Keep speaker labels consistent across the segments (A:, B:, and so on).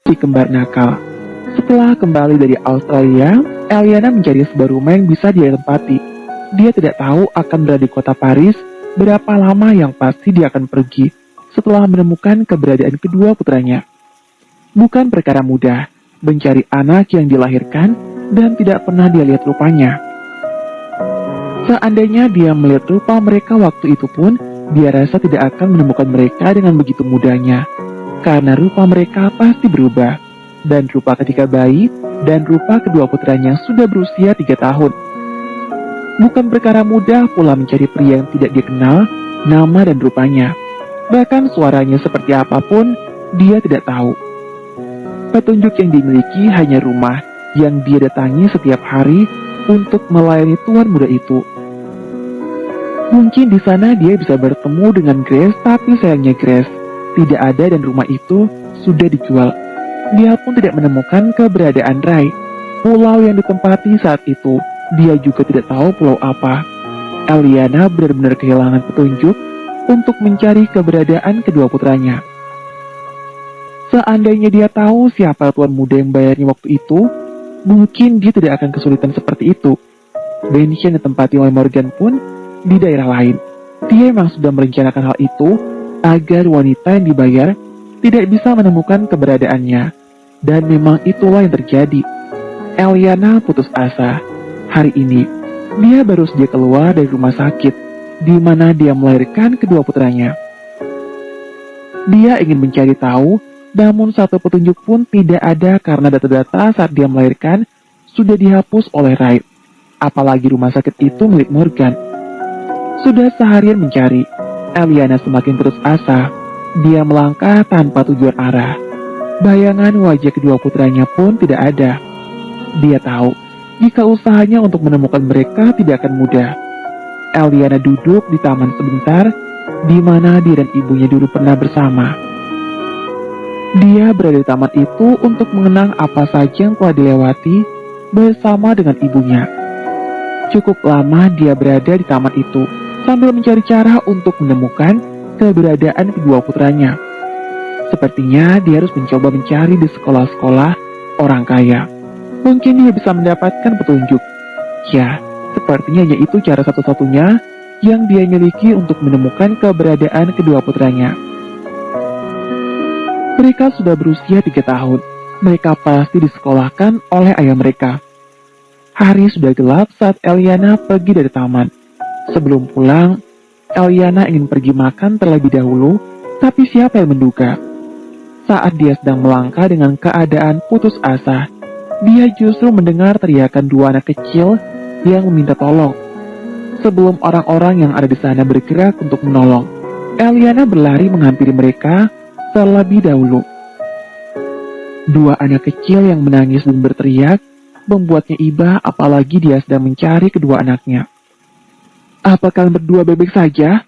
A: si kembar nakal. Setelah kembali dari Australia, Eliana mencari sebuah rumah yang bisa dia tempati. Dia tidak tahu akan berada di kota Paris berapa lama yang pasti dia akan pergi setelah menemukan keberadaan kedua putranya. Bukan perkara mudah mencari anak yang dilahirkan dan tidak pernah dia lihat rupanya. Seandainya dia melihat rupa mereka waktu itu pun, dia rasa tidak akan menemukan mereka dengan begitu mudahnya. Karena rupa mereka pasti berubah. Dan rupa ketika bayi, dan rupa kedua putranya sudah berusia 3 tahun. Bukan perkara mudah pula mencari pria yang tidak dikenal, nama dan rupanya. Bahkan suaranya seperti apapun, dia tidak tahu. Petunjuk yang dimiliki hanya rumah yang dia datangi setiap hari untuk melayani tuan muda itu. Mungkin di sana dia bisa bertemu dengan Grace, tapi sayangnya Grace tidak ada dan rumah itu sudah dijual. Dia pun tidak menemukan keberadaan Ray. Pulau yang ditempati saat itu, dia juga tidak tahu pulau apa. Eliana benar-benar kehilangan petunjuk untuk mencari keberadaan kedua putranya. Seandainya dia tahu siapa tuan muda yang bayarnya waktu itu, mungkin dia tidak akan kesulitan seperti itu. Mansion yang ditempati oleh Morgan pun di daerah lain. Dia memang sudah merencanakan hal itu agar wanita yang dibayar tidak bisa menemukan keberadaannya. Dan memang itulah yang terjadi. Eliana putus asa. Hari ini, dia baru saja keluar dari rumah sakit, di mana dia melahirkan kedua putranya. Dia ingin mencari tahu, namun satu petunjuk pun tidak ada karena data-data saat dia melahirkan sudah dihapus oleh Ray. Apalagi rumah sakit itu milik Morgan. Sudah seharian mencari, Eliana semakin putus asa. Dia melangkah tanpa tujuan arah. Bayangan wajah kedua putranya pun tidak ada. Dia tahu, jika usahanya untuk menemukan mereka tidak akan mudah. Eliana duduk di taman sebentar, di mana dia dan ibunya dulu pernah bersama. Dia berada di taman itu untuk mengenang apa saja yang telah dilewati bersama dengan ibunya. Cukup lama dia berada di taman itu, sambil mencari cara untuk menemukan keberadaan kedua putranya. Sepertinya dia harus mencoba mencari di sekolah-sekolah orang kaya. Mungkin dia bisa mendapatkan petunjuk. Ya, sepertinya hanya itu cara satu-satunya yang dia miliki untuk menemukan keberadaan kedua putranya. Mereka sudah berusia 3 tahun. Mereka pasti disekolahkan oleh ayah mereka. Hari sudah gelap saat Eliana pergi dari taman. Sebelum pulang, Eliana ingin pergi makan terlebih dahulu, tapi siapa yang menduga? Saat dia sedang melangkah dengan keadaan putus asa, dia justru mendengar teriakan dua anak kecil yang meminta tolong. Sebelum orang-orang yang ada di sana bergerak untuk menolong, Eliana berlari menghampiri mereka terlebih dahulu. Dua anak kecil yang menangis dan berteriak membuatnya iba, apalagi dia sedang mencari kedua anaknya. Apa kalian berdua bebek saja?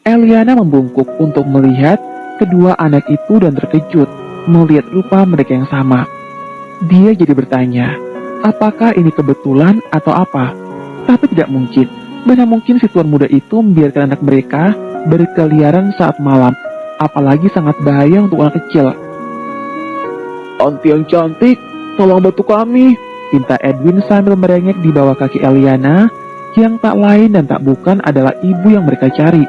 A: Eliana membungkuk untuk melihat kedua anak itu dan terkejut melihat rupa mereka yang sama. Dia jadi bertanya, apakah ini kebetulan atau apa? Tapi tidak mungkin. Mana mungkin si tuan muda itu membiarkan anak mereka berkeliaran saat malam, apalagi sangat bahaya untuk anak kecil. "Aunty yang cantik, tolong bantu kami," pinta Edwin sambil merengek di bawah kaki Eliana, yang tak lain dan tak bukan adalah ibu yang mereka cari.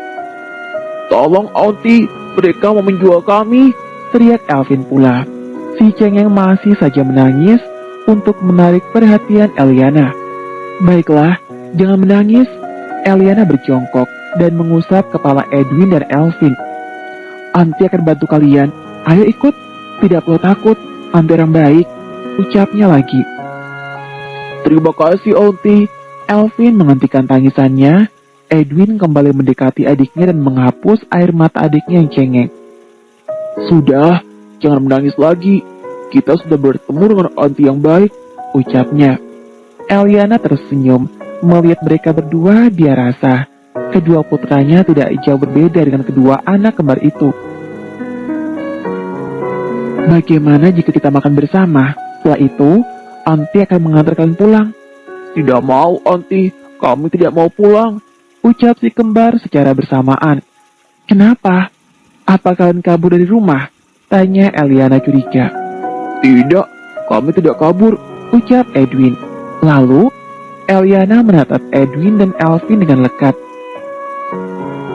A: "Tolong Aunty, mereka mau menjual kami," teriak Elvin pula. Si cengeng masih saja menangis untuk menarik perhatian Eliana. "Baiklah, jangan menangis." Eliana berjongkok dan mengusap kepala Edwin dan Elvin. "Aunty akan bantu kalian. Ayo ikut, tidak perlu takut. Aunty orang baik," ucapnya lagi. "Terima kasih Aunty." Elvin menghentikan tangisannya. Edwin kembali mendekati adiknya dan menghapus air mata adiknya yang cengeng. "Sudah, jangan menangis lagi. Kita sudah bertemu dengan Aunty yang baik," ucapnya. Eliana tersenyum melihat mereka berdua. Dia rasa kedua putranya tidak jauh berbeda dengan kedua anak kembar itu. "Bagaimana jika kita makan bersama? Setelah itu, Aunty akan mengantar kalian pulang." "Tidak mau Aunty, kami tidak mau pulang," ucap si kembar secara bersamaan. "Kenapa? Apa kalian kabur dari rumah?" tanya Eliana curiga. Tidak, kami tidak kabur, ucap Edwin. Lalu, Eliana menatap Edwin dan Elvin dengan lekat.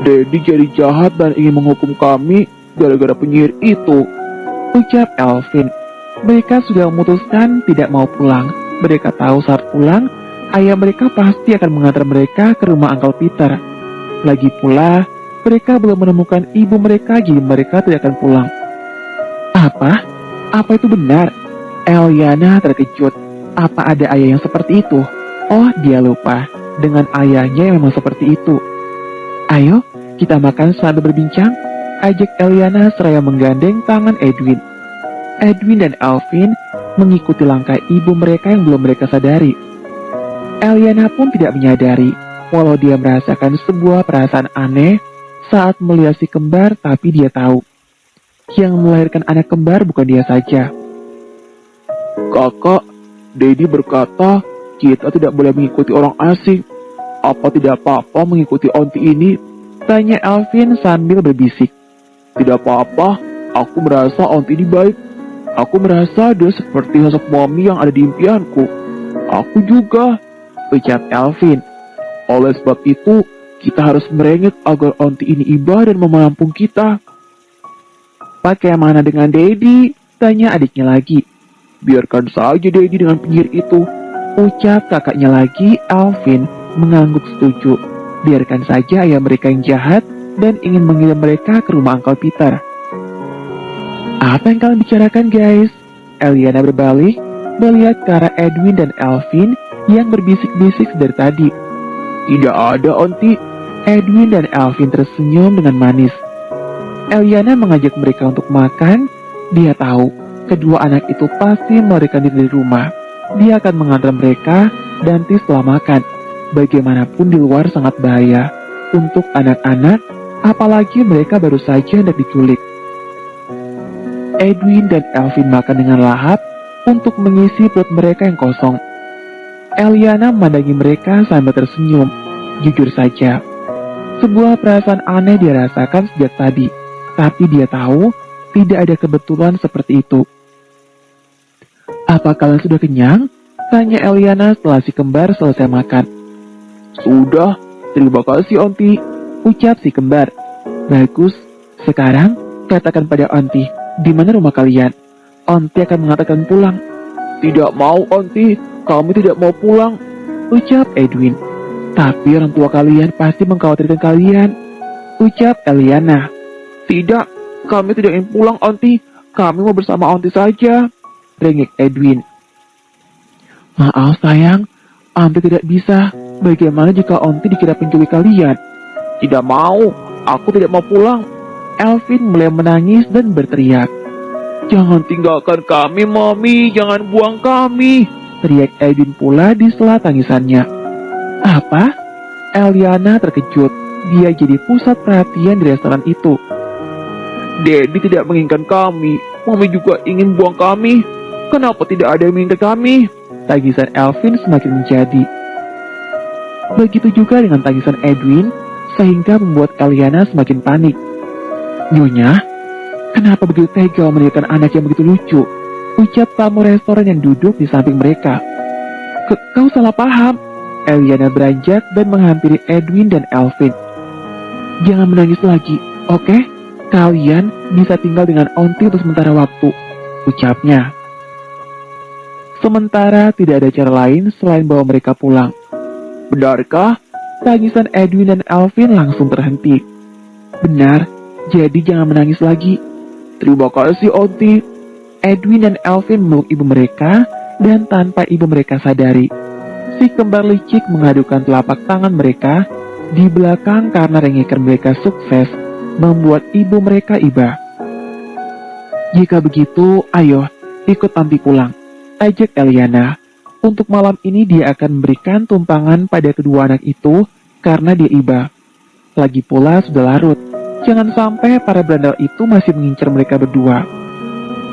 A: Daddy jadi jahat dan ingin menghukum kami gara-gara penyihir itu, ucap Elvin. Mereka sudah memutuskan tidak mau pulang. Mereka tahu saat pulang, ayah mereka pasti akan mengantar mereka ke rumah Uncle Peter. Lagi pula, mereka belum menemukan ibu mereka, jadi mereka tidak akan pulang. Apa? Apa itu benar? Eliana terkejut. Apa ada ayah yang seperti itu? Oh, dia lupa. Dengan ayahnya yang memang seperti itu. Ayo, kita makan sambil berbincang, ajak Eliana seraya menggandeng tangan Edwin. Edwin dan Elvin mengikuti langkah ibu mereka yang belum mereka sadari. Eliana pun tidak menyadari, walau dia merasakan sebuah perasaan aneh saat melihat si kembar, tapi dia tahu. Yang melahirkan anak kembar bukan dia saja. Kakak, Daddy berkata kita tidak boleh mengikuti orang asing. Apa tidak apa-apa mengikuti onti ini? Tanya Elvin sambil berbisik. Tidak apa-apa, aku merasa onti ini baik. Aku merasa dia seperti sosok mami yang ada di impianku. Aku juga, ucap Elvin. Oleh sebab itu, kita harus merengek agar onti ini iba dan menampung kita. Bagaimana dengan Daddy? Tanya adiknya lagi. Biarkan saja Daddy dengan penyihir itu, ucap kakaknya lagi. Elvin mengangguk setuju. Biarkan saja ayah mereka yang jahat dan ingin mengirim mereka ke rumah Uncle Peter. Apa yang kalian bicarakan, guys? Eliana berbalik, melihat ke arah Edwin dan Elvin yang berbisik-bisik dari tadi. Tidak ada, Onti. Edwin dan Elvin tersenyum dengan manis. Eliana mengajak mereka untuk makan. Dia tahu, kedua anak itu pasti melarikan diri dari rumah. Dia akan mengantar mereka nanti setelah makan. Bagaimanapun di luar sangat bahaya untuk anak-anak, apalagi mereka baru saja hendak diculik. Edwin dan Elvin makan dengan lahap untuk mengisi perut mereka yang kosong. Eliana memandangi mereka sambil tersenyum. Jujur saja, sebuah perasaan aneh dia rasakan sejak tadi, tapi dia tahu tidak ada kebetulan seperti itu. Apa kalian sudah kenyang? Tanya Eliana setelah si kembar selesai makan. Sudah, terima kasih Onti, ucap si kembar. Bagus, sekarang katakan pada Onti, di mana rumah kalian? Onti akan mengatakan pulang. Tidak mau, Onti. Kami tidak mau pulang, ucap Edwin. Tapi orang tua kalian pasti mengkhawatirkan kalian, ucap Eliana. Tidak, kami tidak ingin pulang, Onti. Kami mau bersama Onti saja, rengek Edwin. Maaf sayang, Onti tidak bisa. Bagaimana jika Onti dikira penculik kalian? Tidak mau, aku tidak mau pulang. Elvin mulai menangis dan berteriak. Jangan tinggalkan kami, Mami. Jangan buang kami, teriak Edwin pula di sela tangisannya. Apa? Eliana terkejut. Dia jadi pusat perhatian di restoran itu. Daddy tidak menginginkan kami. Mami juga ingin buang kami. Kenapa tidak ada yang menginginkan kami? Tangisan Elvin semakin menjadi. Begitu juga dengan tangisan Edwin, sehingga membuat Eliana semakin panik. Nyonya, kenapa begitu tega meninggalkan anak yang begitu lucu? Ucap tamu restoran yang duduk di samping mereka. Kau salah paham. Eliana beranjak dan menghampiri Edwin dan Elvin. Jangan menangis lagi, oke? Kalian bisa tinggal dengan Onti untuk sementara waktu, ucapnya. Sementara tidak ada cara lain selain bawa mereka pulang. Benarkah? Tangisan Edwin dan Elvin langsung terhenti. Benar, jadi jangan menangis lagi. Terima kasih, Onti. Edwin dan Elvin memeluk ibu mereka, dan tanpa ibu mereka sadari, si kembar licik mengadukan telapak tangan mereka di belakang karena rengekan mereka sukses membuat ibu mereka iba. Jika begitu, ayo ikut Onti pulang, ajak Eliana. Untuk malam ini dia akan memberikan tumpangan pada kedua anak itu karena dia iba. Lagi pula sudah larut. Jangan sampai para berandal itu masih mengincar mereka berdua.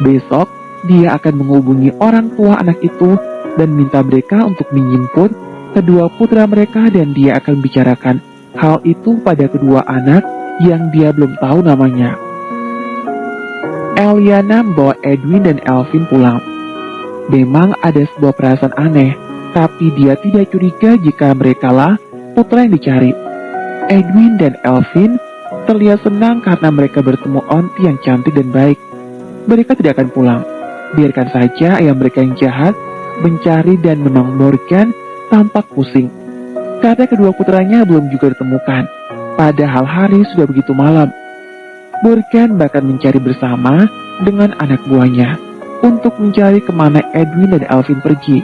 A: Besok, dia akan menghubungi orang tua anak itu dan minta mereka untuk menjemput kedua putra mereka dan dia akan bicarakan hal itu pada kedua anak yang dia belum tahu namanya. Eliana membawa Edwin dan Elvin pulang. Memang ada sebuah perasaan aneh, tapi dia tidak curiga jika merekalah putra yang dicari. Edwin dan Elvin terlihat senang karena mereka bertemu onti yang cantik dan baik. Mereka tidak akan pulang. Biarkan saja ayah mereka yang jahat mencari dan memang Morgan tampak pusing karena kedua putranya belum juga ditemukan. Padahal hari sudah begitu malam. Morgan bahkan mencari bersama dengan anak buahnya untuk mencari kemana Edwin dan Elvin pergi.